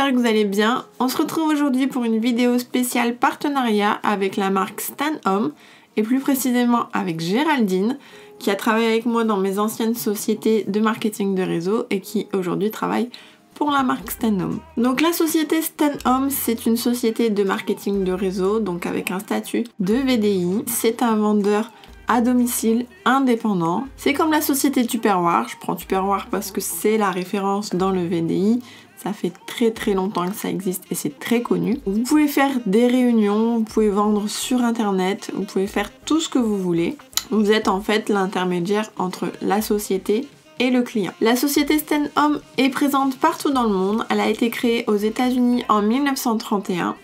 j'espère que vous allez bien. On se retrouve aujourd'hui pour une vidéo spéciale partenariat avec la marque Stanhomme et plus précisément avec Géraldine qui a travaillé avec moi dans mes anciennes sociétés de marketing de réseau et qui aujourd'hui travaille pour la marque Stanhomme. Donc la société Stanhomme, c'est une société de marketing de réseau, donc avec un statut de VDI. C'est un vendeur à domicile indépendant. C'est comme la société Tupperware. Je prends Tupperware parce que c'est la référence dans le VDI. Ça fait très longtemps que ça existe et c'est très connu. Vous pouvez faire des réunions, vous pouvez vendre sur internet, vous pouvez faire tout ce que vous voulez. Vous êtes en fait l'intermédiaire entre la société et le client. La société Stanhomme est présente partout dans le monde. Elle a été créée aux États-Unis en 1931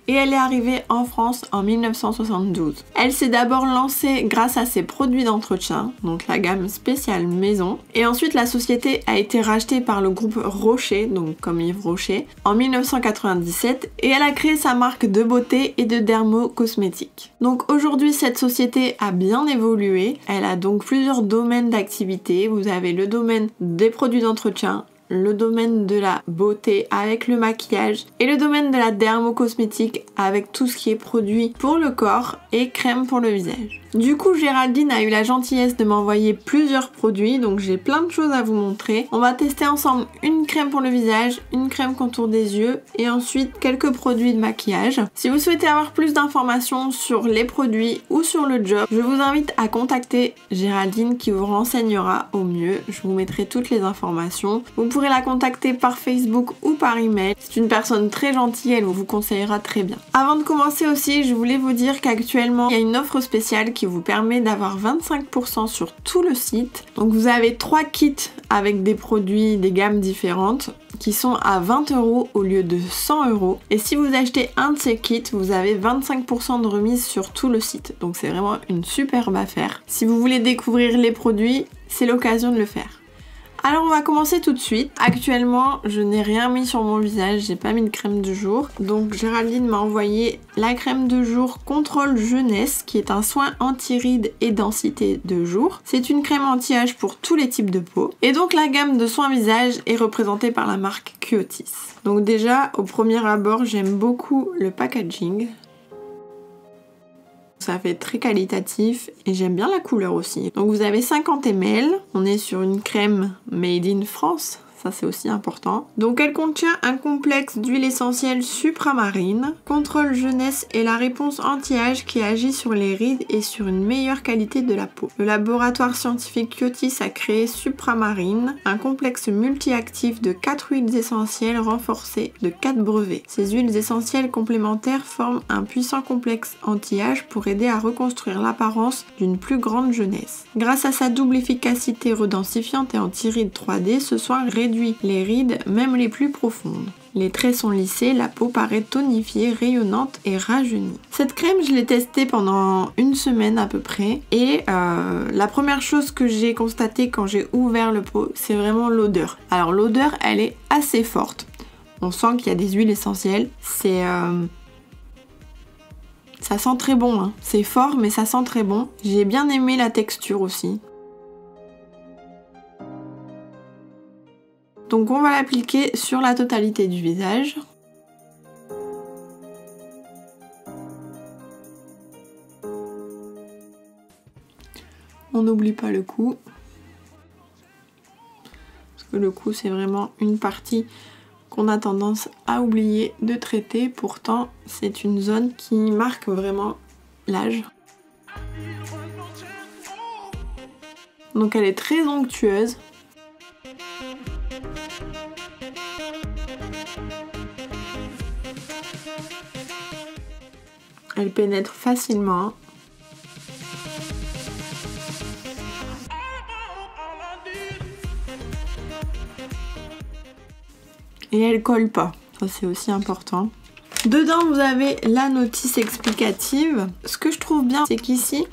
et elle est arrivée en France en 1972. Elle s'est d'abord lancée grâce à ses produits d'entretien, donc la gamme spéciale maison, et ensuite la société a été rachetée par le groupe Rocher, donc comme Yves Rocher, en 1997 et elle a créé sa marque de beauté et de dermo-cosmétiques. Donc aujourd'hui cette société a bien évolué, elle a donc plusieurs domaines d'activité. Vous avez le domaine des produits d'entretien, le domaine de la beauté avec le maquillage et le domaine de la dermo-cosmétique avec tout ce qui est produit pour le corps et crème pour le visage. Du coup, Géraldine a eu la gentillesse de m'envoyer plusieurs produits, donc j'ai plein de choses à vous montrer. On va tester ensemble une crème pour le visage, une crème contour des yeux et ensuite quelques produits de maquillage. Si vous souhaitez avoir plus d'informations sur les produits ou sur le job, je vous invite à contacter Géraldine qui vous renseignera au mieux. Je vous mettrai toutes les informations. Vous pourrez la contacter par Facebook ou par email. C'est une personne très gentille, elle vous conseillera très bien. Avant de commencer aussi, je voulais vous dire qu'actuellement, il y a une offre spéciale qui vous permet d'avoir 25% sur tout le site. Donc vous avez 3 kits avec des produits, des gammes différentes qui sont à 20 € au lieu de 100 €. Et si vous achetez un de ces kits, vous avez 25% de remise sur tout le site. Donc c'est vraiment une superbe affaire. Si vous voulez découvrir les produits, c'est l'occasion de le faire. Alors on va commencer tout de suite. Actuellement, je n'ai rien mis sur mon visage, j'ai pas mis de crème de jour. Donc Géraldine m'a envoyé la crème de jour Contrôle Jeunesse qui est un soin anti-rides et densité de jour. C'est une crème anti-âge pour tous les types de peau. Et donc la gamme de soins visage est représentée par la marque Kyotis. Donc déjà, au premier abord, j'aime beaucoup le packaging. Ça fait très qualitatif et j'aime bien la couleur aussi. Donc vous avez 50 ml, on est sur une crème made in France, ça c'est aussi important. Donc elle contient un complexe d'huile essentielle supramarine, Contrôle Jeunesse et la réponse anti-âge qui agit sur les rides et sur une meilleure qualité de la peau. Le laboratoire scientifique Kyotis a créé Supramarine, un complexe multi-actif de 4 huiles essentielles renforcées de 4 brevets. Ces huiles essentielles complémentaires forment un puissant complexe anti-âge pour aider à reconstruire l'apparence d'une plus grande jeunesse. Grâce à sa double efficacité redensifiante et anti-rides 3D, ce soin réduit les rides, même les plus profondes. Les traits sont lissés, la peau paraît tonifiée, rayonnante et rajeunie. Cette crème, je l'ai testée pendant une semaine à peu près. Et la première chose que j'ai constatée quand j'ai ouvert le pot, c'est vraiment l'odeur. Alors l'odeur, elle est assez forte. On sent qu'il y a des huiles essentielles. Ça sent très bon, hein. C'est fort, mais ça sent très bon. J'ai bien aimé la texture aussi. Donc on va l'appliquer sur la totalité du visage. On n'oublie pas le cou. Parce que le cou c'est vraiment une partie qu'on a tendance à oublier de traiter. Pourtant c'est une zone qui marque vraiment l'âge. Donc elle est très onctueuse. Elle pénètre facilement. Et elle colle pas. Ça c'est aussi important. Dedans vous avez la notice explicative. Ce que je trouve bien c'est qu'ici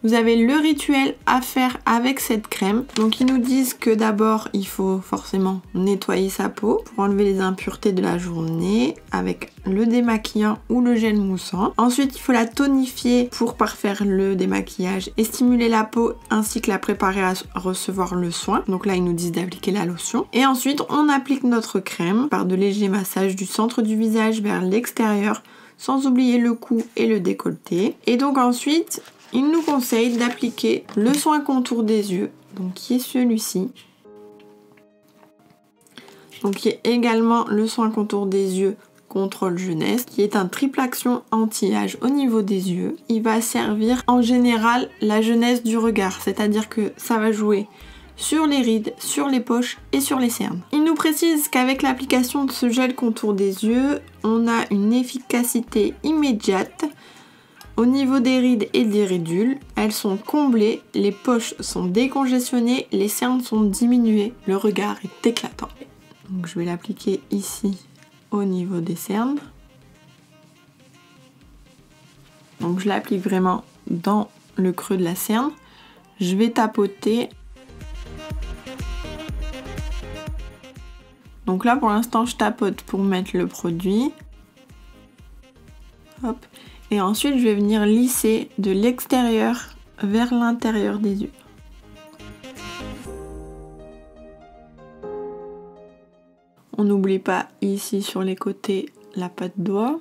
Vous avez le rituel à faire avec cette crème. Donc ils nous disent que d'abord il faut forcément nettoyer sa peau pour enlever les impuretés de la journée avec le démaquillant ou le gel moussant. Ensuite il faut la tonifier pour parfaire le démaquillage et stimuler la peau ainsi que la préparer à recevoir le soin. Donc là ils nous disent d'appliquer la lotion. Et ensuite on applique notre crème par de légers massages du centre du visage vers l'extérieur sans oublier le cou et le décolleté. Et donc ensuite il nous conseille d'appliquer le soin contour des yeux, donc qui est celui-ci. Donc qui est également le soin contour des yeux contrôle jeunesse, qui est un triple action anti-âge au niveau des yeux. Il va servir en général la jeunesse du regard, c'est-à-dire que ça va jouer sur les rides, sur les poches et sur les cernes. Il nous précise qu'avec l'application de ce gel contour des yeux, on a une efficacité immédiate. Au niveau des rides et des ridules, elles sont comblées, les poches sont décongestionnées, les cernes sont diminuées, le regard est éclatant. Donc je vais l'appliquer ici au niveau des cernes. Donc je l'applique vraiment dans le creux de la cerne. Je vais tapoter. Donc là pour l'instant je tapote pour mettre le produit. Hop. Et ensuite, je vais venir lisser de l'extérieur vers l'intérieur des yeux. On n'oublie pas ici sur les côtés la patte doigt.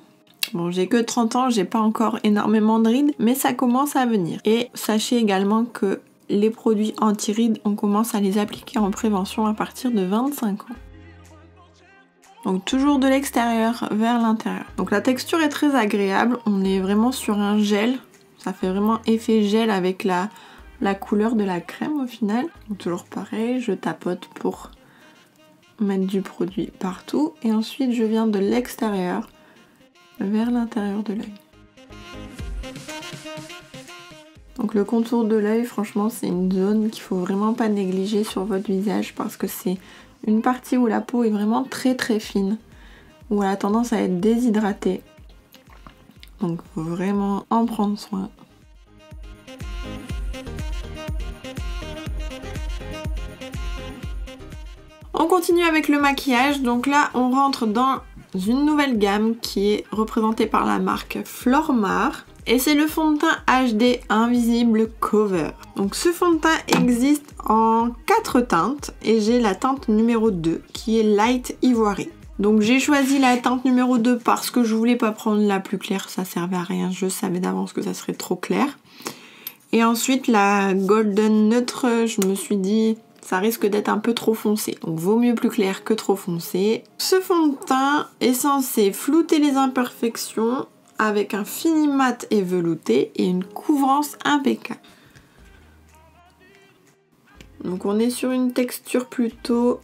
Bon, j'ai que 30 ans, j'ai pas encore énormément de rides, mais ça commence à venir. Et sachez également que les produits anti-rides, on commence à les appliquer en prévention à partir de 25 ans. Donc toujours de l'extérieur vers l'intérieur. Donc la texture est très agréable, on est vraiment sur un gel. Ça fait vraiment effet gel avec la couleur de la crème au final. Donc toujours pareil, je tapote pour mettre du produit partout. Et ensuite je viens de l'extérieur vers l'intérieur de l'œil. Donc le contour de l'œil, franchement c'est une zone qu'il faut vraiment pas négliger sur votre visage parce que c'est une partie où la peau est vraiment très très fine, où elle a tendance à être déshydratée. Donc faut vraiment en prendre soin. On continue avec le maquillage. Donc là on rentre dans une nouvelle gamme qui est représentée par la marque Flormar. Et c'est le fond de teint HD Invisible Cover. Donc ce fond de teint existe en 4 teintes et j'ai la teinte numéro 2 qui est Light Ivory. Donc j'ai choisi la teinte numéro 2 parce que je voulais pas prendre la plus claire, ça servait à rien, je savais d'avance que ça serait trop clair. Et ensuite la Golden Neutre, je me suis dit ça risque d'être un peu trop foncé, donc vaut mieux plus clair que trop foncé. Ce fond de teint est censé flouter les imperfections avec un fini mat et velouté et une couvrance impeccable. Donc on est sur une texture plutôt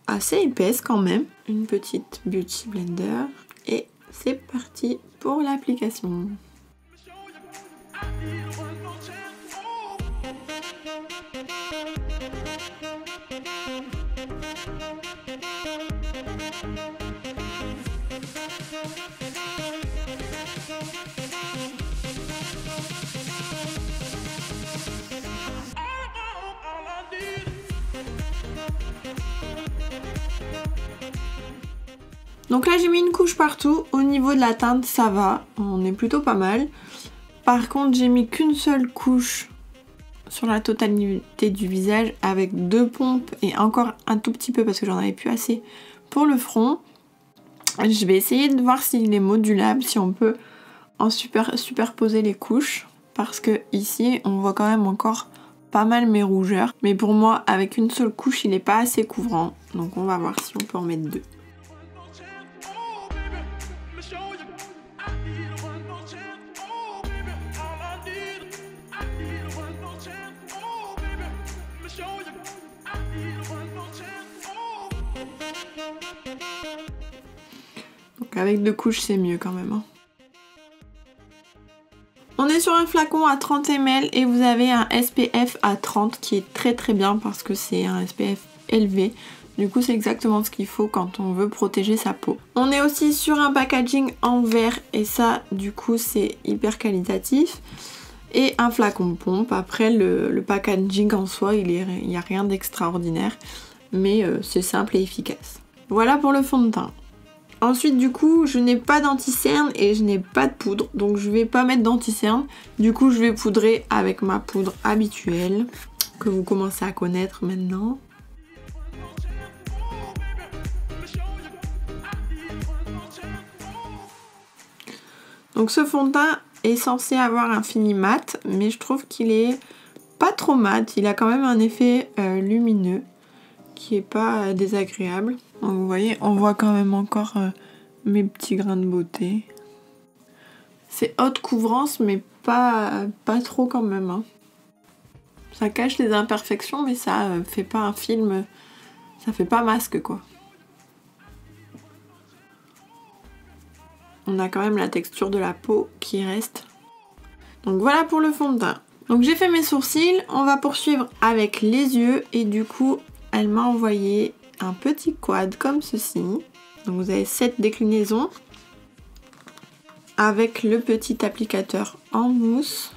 assez épaisse quand même. Une petite Beauty Blender et c'est parti pour l'application. Donc là j'ai mis une couche partout, au niveau de la teinte ça va, on est plutôt pas mal. Par contre j'ai mis qu'une seule couche sur la totalité du visage avec 2 pompes et encore un tout petit peu parce que j'en avais plus assez pour le front. Je vais essayer de voir s'il est modulable, si on peut en superposer les couches parce que ici on voit quand même encore pas mal mes rougeurs. Mais pour moi avec une seule couche il n'est pas assez couvrant, donc on va voir si on peut en mettre 2. Donc avec 2 couches c'est mieux quand même. On est sur un flacon à 30 ml et vous avez un SPF à 30 qui est très très bien parce que c'est un SPF élevé. Du coup c'est exactement ce qu'il faut quand on veut protéger sa peau. On est aussi sur un packaging en verre et ça du coup c'est hyper qualitatif. et un flacon de pompe. Après le packaging en soi, il n'y a rien d'extraordinaire, mais c'est simple et efficace. Voilà pour le fond de teint. Ensuite du coup je n'ai pas d'anti-cerne et je n'ai pas de poudre, donc je vais pas mettre d'anti-cerne. Du coup je vais poudrer avec ma poudre habituelle que vous commencez à connaître maintenant. Donc ce fond de teint est censé avoir un fini mat, mais je trouve qu'il est pas trop mat, il a quand même un effet lumineux qui est pas désagréable. Donc vous voyez, on voit quand même encore mes petits grains de beauté. C'est haute couvrance, mais pas trop quand même. Hein. Ça cache les imperfections, mais ça fait pas un film, ça fait pas masque quoi. On a quand même la texture de la peau qui reste. Donc voilà pour le fond de teint. Donc j'ai fait mes sourcils, on va poursuivre avec les yeux et du coup elle m'a envoyé un petit quad comme ceci. Donc vous avez 7 déclinaisons avec le petit applicateur en mousse.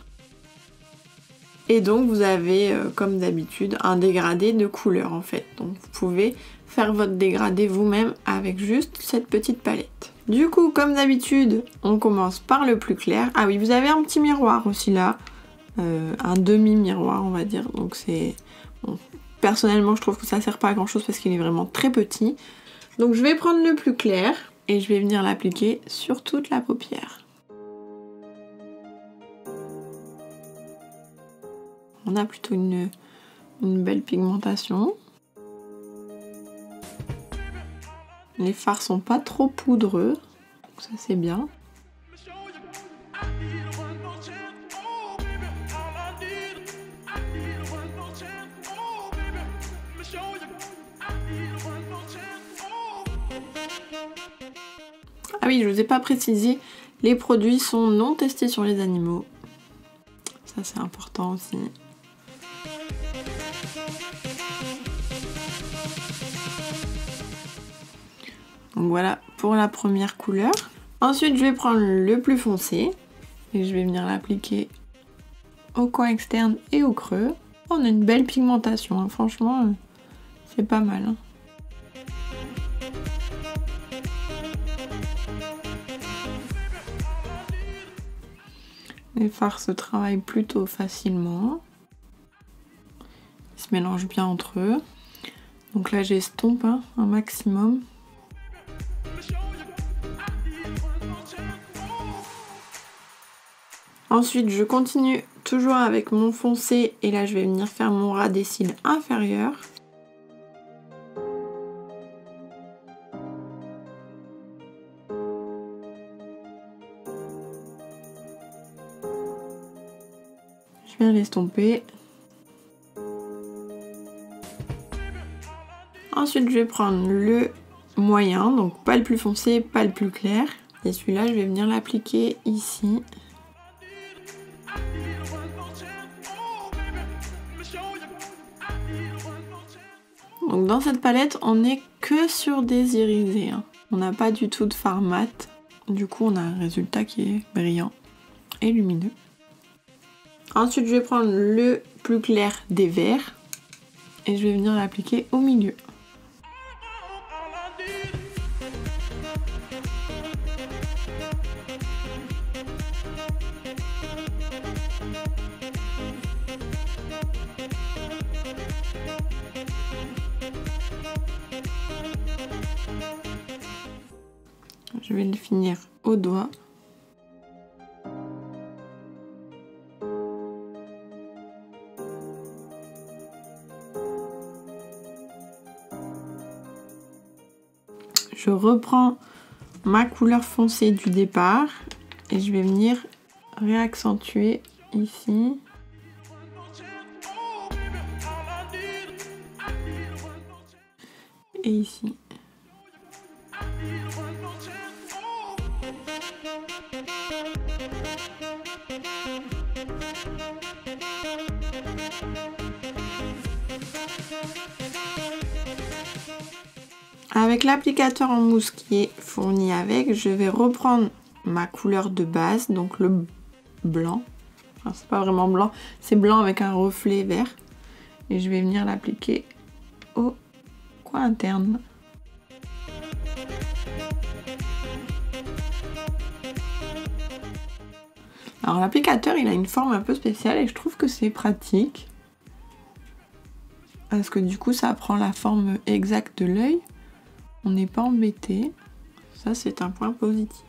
Et donc vous avez comme d'habitude un dégradé de couleur en fait. Donc vous pouvez faire votre dégradé vous-même avec juste cette petite palette. Du coup comme d'habitude on commence par le plus clair. Ah oui, vous avez un petit miroir aussi là. Un demi-miroir on va dire. Donc c'est... Bon, personnellement je trouve que ça sert pas à grand chose parce qu'il est vraiment très petit. Donc je vais prendre le plus clair et je vais venir l'appliquer sur toute la paupière. On a plutôt une belle pigmentation. Les fards sont pas trop poudreux, donc ça c'est bien. Ah oui, je vous ai pas précisé, les produits sont non testés sur les animaux. Ça c'est important aussi. Donc voilà pour la première couleur. Ensuite je vais prendre le plus foncé et je vais venir l'appliquer au coin externe et au creux. On a une belle pigmentation, hein. Franchement c'est pas mal. Hein. Les fards se travaillent plutôt facilement. Ils se mélangent bien entre eux. Donc là j'estompe un maximum. Ensuite je continue toujours avec mon foncé et là je vais venir faire mon ras des cils inférieur. Je viens l'estomper. Ensuite je vais prendre le moyen, donc pas le plus foncé, pas le plus clair. Et celui-là je vais venir l'appliquer ici. Donc dans cette palette on n'est que sur des irisés. Hein. On n'a pas du tout de fard mat. Du coup on a un résultat qui est brillant et lumineux. Ensuite je vais prendre le plus clair des verts et je vais venir l'appliquer au milieu. Je vais le finir au doigt. Je reprends ma couleur foncée du départ et je vais venir réaccentuer ici. Et ici. Avec l'applicateur en mousse qui est fourni avec, je vais reprendre ma couleur de base, donc le blanc, Enfin, c'est pas vraiment blanc, c'est blanc avec un reflet vert. Et je vais venir l'appliquer au coin interne. Alors l'applicateur, il a une forme un peu spéciale et je trouve que c'est pratique. Parce que du coup, ça prend la forme exacte de l'œil. On n'est pas embêté. Ça, c'est un point positif.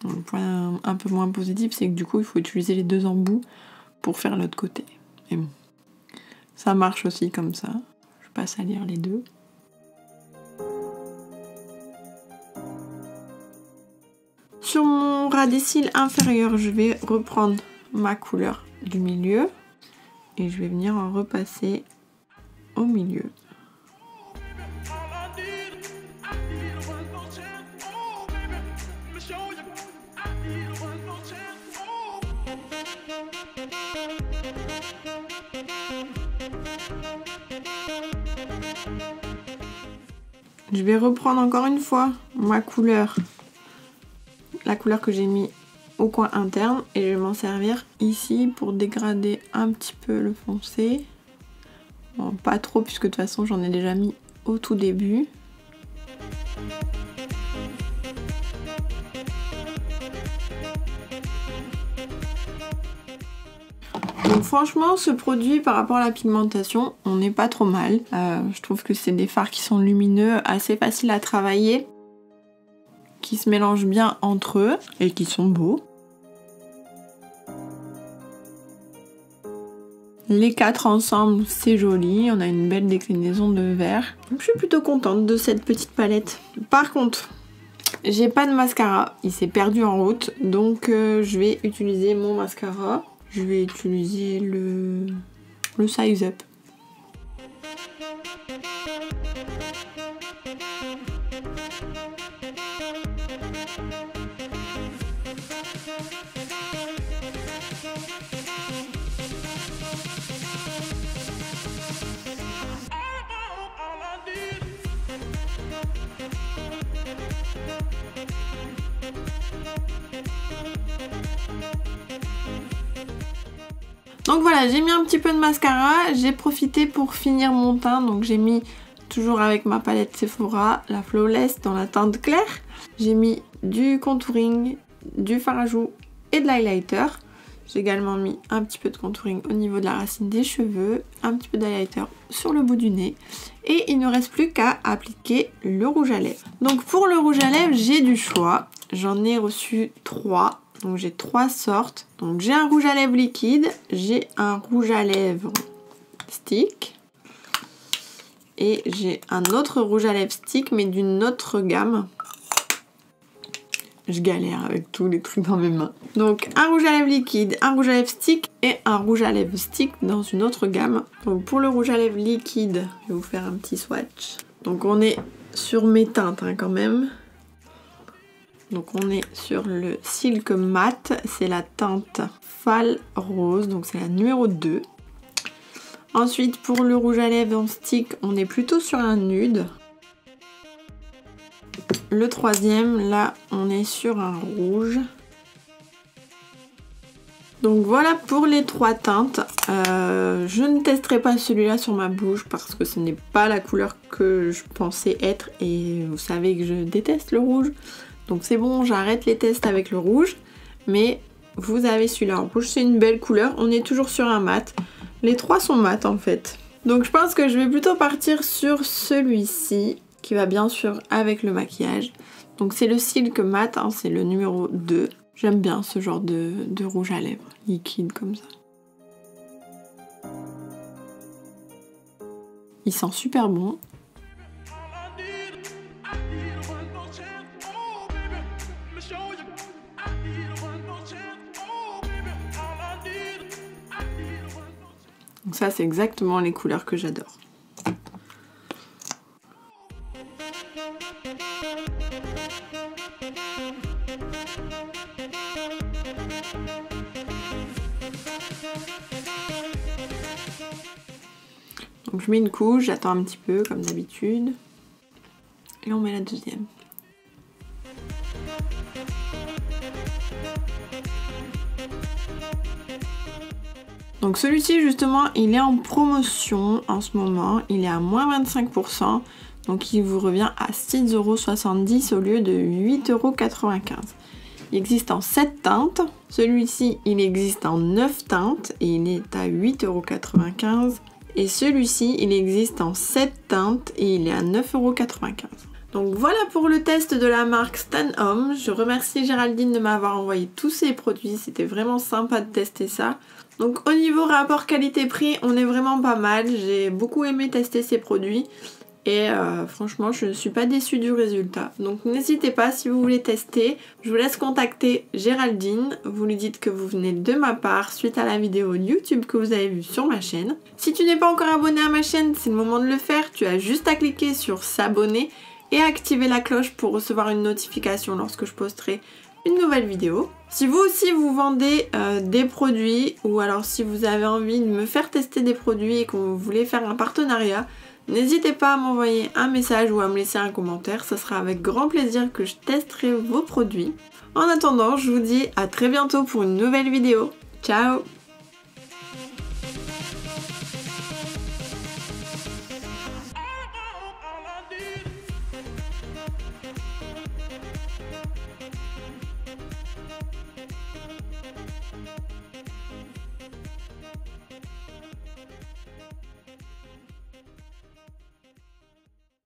Le point un peu moins positif, c'est que du coup, il faut utiliser les deux embouts pour faire l'autre côté. Et bon, ça marche aussi comme ça. Je vais pas salir les deux. Sur mon ras des cils inférieur, je vais reprendre ma couleur du milieu et je vais venir en repasser au milieu. Je vais reprendre encore une fois ma couleur, la couleur que j'ai mis au coin interne et je vais m'en servir ici pour dégrader un petit peu le foncé. Bon, pas trop puisque de toute façon j'en ai déjà mis au tout début. Donc franchement, ce produit par rapport à la pigmentation, on n'est pas trop mal. Je trouve que c'est des fards qui sont lumineux, assez faciles à travailler, qui se mélangent bien entre eux et qui sont beaux. Les quatre ensemble, c'est joli, on a une belle déclinaison de vert. Donc, je suis plutôt contente de cette petite palette. Par contre, j'ai pas de mascara, il s'est perdu en route, donc je vais utiliser mon mascara. Je vais utiliser le Size Up. Donc voilà, j'ai mis un petit peu de mascara, j'ai profité pour finir mon teint, donc j'ai mis toujours avec ma palette Sephora, la Flawless dans la teinte claire. J'ai mis du contouring, du fard à joues et de l'highlighter. J'ai également mis un petit peu de contouring au niveau de la racine des cheveux, un petit peu d'highlighter sur le bout du nez. Et il ne reste plus qu'à appliquer le rouge à lèvres. Donc pour le rouge à lèvres, j'ai du choix. J'en ai reçu 3. Donc j'ai 3 sortes. Donc j'ai un rouge à lèvres liquide, j'ai un rouge à lèvres stick et j'ai un autre rouge à lèvres stick mais d'une autre gamme. Je galère avec tous les trucs dans mes mains. Donc un rouge à lèvres liquide, un rouge à lèvres stick et un rouge à lèvres stick dans une autre gamme. Donc pour le rouge à lèvres liquide, je vais vous faire un petit swatch. Donc on est sur mes teintes hein, quand même. Donc on est sur le Silk Matte, c'est la teinte Fall Rose, donc c'est la numéro 2. Ensuite pour le rouge à lèvres en stick, on est plutôt sur un nude. Le troisième, là on est sur un rouge. Donc voilà pour les 3 teintes. Je ne testerai pas celui-là sur ma bouche parce que ce n'est pas la couleur que je pensais être et vous savez que je déteste le rouge. Donc c'est bon, j'arrête les tests avec le rouge. Mais vous avez celui-là en rouge, c'est une belle couleur. On est toujours sur un mat. Les 3 sont mat en fait. Donc je pense que je vais plutôt partir sur celui-ci, qui va bien sûr avec le maquillage. Donc c'est le Silk Matte, hein, c'est le numéro 2. J'aime bien ce genre de rouge à lèvres, liquide comme ça. Il sent super bon. Donc ça, c'est exactement les couleurs que j'adore. Donc je mets une couche, j'attends un petit peu comme d'habitude. Et on met la deuxième. Donc celui-ci justement il est en promotion en ce moment, il est à moins 25%, donc il vous revient à 6,70 € au lieu de 8,95 €. Il existe en 7 teintes, celui-ci il existe en 9 teintes et il est à 8,95 €. Et celui-ci il existe en 7 teintes et il est à 9,95 €. Donc voilà pour le test de la marque Stan Home. Je remercie Géraldine de m'avoir envoyé tous ces produits, c'était vraiment sympa de tester ça. Donc au niveau rapport qualité-prix, on est vraiment pas mal. J'ai beaucoup aimé tester ces produits et franchement je ne suis pas déçue du résultat. Donc n'hésitez pas si vous voulez tester. Je vous laisse contacter Géraldine. Vous lui dites que vous venez de ma part suite à la vidéo YouTube que vous avez vue sur ma chaîne. Si tu n'es pas encore abonné à ma chaîne, c'est le moment de le faire. Tu as juste à cliquer sur s'abonner et activer la cloche pour recevoir une notification lorsque je posterai une nouvelle vidéo. Si vous aussi vous vendez des produits ou alors si vous avez envie de me faire tester des produits et que vous voulez faire un partenariat, n'hésitez pas à m'envoyer un message ou à me laisser un commentaire, ce sera avec grand plaisir que je testerai vos produits. En attendant, je vous dis à très bientôt pour une nouvelle vidéo. Ciao!